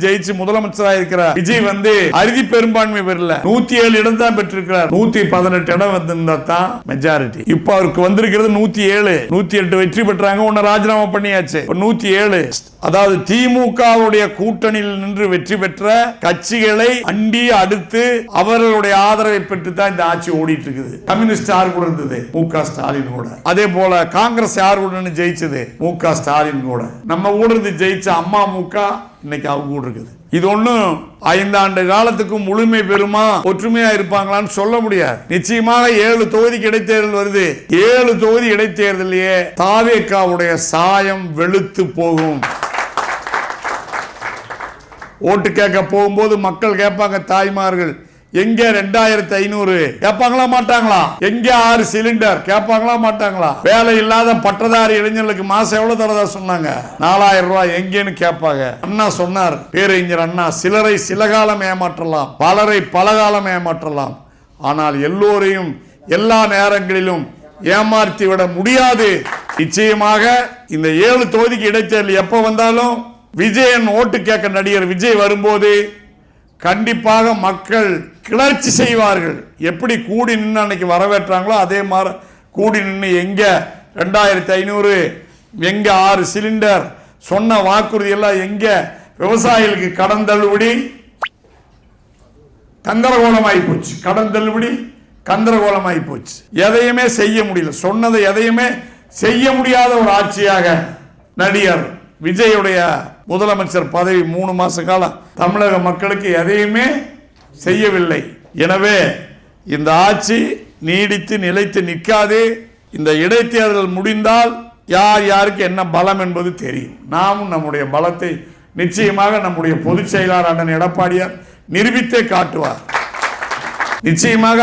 ஜெயிச்சு முதலமைச்சராக இருக்கிறார் விஜய் அறுதி பெரும்பான்மை பெறல, 107 இடம் தான் பெற்றிருக்கிறார். 118 இடம் வந்திருந்தா தான் மெஜாரிட்டி. இப்ப அவருக்கு வந்திருக்கிறது 107. 108 வெற்றி பெற்றாங்க, ஒன்னு ராஜினாமா பண்ணியாச்சு. 107, அதாவது திமுகவுடைய கூட்டணியில் நின்று வெற்றி பெற்ற கட்சிகளை அண்டி அடுத்து அவர்களுடைய ஆதரவை பெற்று தான் இந்த ஆட்சி ஓடிட்டு இருக்குது. கம்யூனிஸ்ட் யார் கூட இருந்தது? மு.க. ஸ்டாலின் கூட. அதே போல காங்கிரஸ் யார் கூட ஜெயிச்சது? மு.க. ஸ்டாலின் கூட. நம்ம கூட இருந்து ஜெயிச்ச அம்மாமுக இன்னைக்கு அவங்க கூட இருக்குது. இது ஒண்ணும் 5 ஆண்டு காலத்துக்கு முழுமை பெறுமா, ஒற்றுமையா இருப்பாங்களான்னு சொல்ல முடியாது. நிச்சயமாக 7 தொகுதிக்கு இடைத்தேர்தல் வருது. 7 தொகுதி இடைத்தேர்தலையே தாவேகாவுடைய சாயம் வெளுத்து போகும். ஓட்டு கேட்க போகும்போது மக்கள் கேட்பாங்க, தாய்மார்கள் எங்க 2500 கேட்பாங்களா மாட்டாங்களா? எங்க 6 சிலிண்டர் கேட்பாங்களா மாட்டாங்களா? வேலை இல்லாத பட்டதாரி இளைஞர்களுக்கு மாசம் எவ்வளவு தரதா சொன்னாங்க? 4000 ரூபாய் எங்கன்னு கேட்பாங்க. அண்ணா சொன்னார், பேரறிஞர் அண்ணா, சிலரை சில காலம் ஏமாற்றலாம், பலரை பல காலம் ஏமாற்றலாம், ஆனால் எல்லோரையும் எல்லா நேரங்களிலும் ஏமாற்றி விட முடியாது. நிச்சயமாக இந்த 7 தொகுதிக்கு இடைத்தேர்தல் எப்ப வந்தாலும் விஜயன் ஓட்டு கேட்க நடிகர் விஜய் வரும்போது கண்டிப்பாக மக்கள் கிளர்ச்சி செய்வார்கள். எப்படி கூடி நின்று அன்னைக்கு வரவேற்றாங்களோ அதே மாதிரி கூடி நின்று எங்க 2500, எங்க 6 சிலிண்டர், சொன்ன வாக்குறுதி எல்லாம் எங்க, விவசாயிகளுக்கு கடன் தள்ளுபடி கந்தரகோலமாகி போச்சு. கடன் தள்ளுபடி கந்தரகோலமாகி போச்சு. எதையுமே செய்ய முடியல. சொன்னதை எதையுமே செய்ய முடியாத ஒரு ஆட்சியாக நடிகர் விஜயுடைய முதலமைச்சர் பதவி 3 மாச காலம் தமிழக மக்களுக்கு எதையுமே செய்யவில்லை. எனவே இந்த ஆட்சி நீடித்து நிலைத்து நிற்காது. இந்த இடைத்தேர்தல் முடிந்தால் யார் யாருக்கு என்ன பலம் என்பது தெரியும். நாமும் நம்முடைய பலத்தை நிச்சயமாக நம்முடைய பொதுச் செயலாளர் அண்ணன் எடப்பாடியார் நிரூபித்தே காட்டுவார். நிச்சயமாக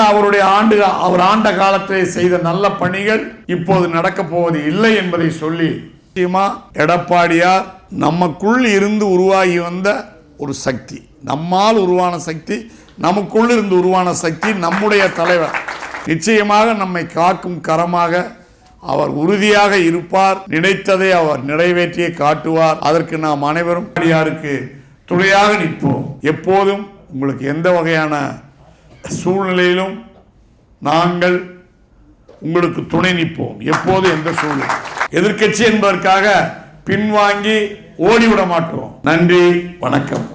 அவர் ஆண்ட காலத்தில் செய்த நல்ல பணிகள் இப்போது நடக்க போவது இல்லை என்பதை சொல்லி, எடப்பாடியார் நமக்குள் இருந்து உருவாகி வந்த ஒரு சக்தி, நம்மால் உருவான சக்தி, நமக்குள் இருந்து உருவான சக்தி, நம்முடைய தலைவர். நிச்சயமாக நம்மை காக்கும் கரமாக அவர் உறுதியாக இருப்பார். நினைத்ததை அவர் நிறைவேற்றியே காட்டுவார். அதற்கு நாம் அனைவரும் அடியாருக்கு துணையாக நிற்போம். எப்போதும் உங்களுக்கு எந்த வகையான சூழ்நிலையிலும் நாங்கள் உங்களுக்கு துணை நிற்போம். எப்போதும் எந்த சூழ்நிலை எதிர்க்கட்சி என்பதற்காக பின்வாங்கி ஓடிவிட மாட்டோம். நன்றி, வணக்கம்.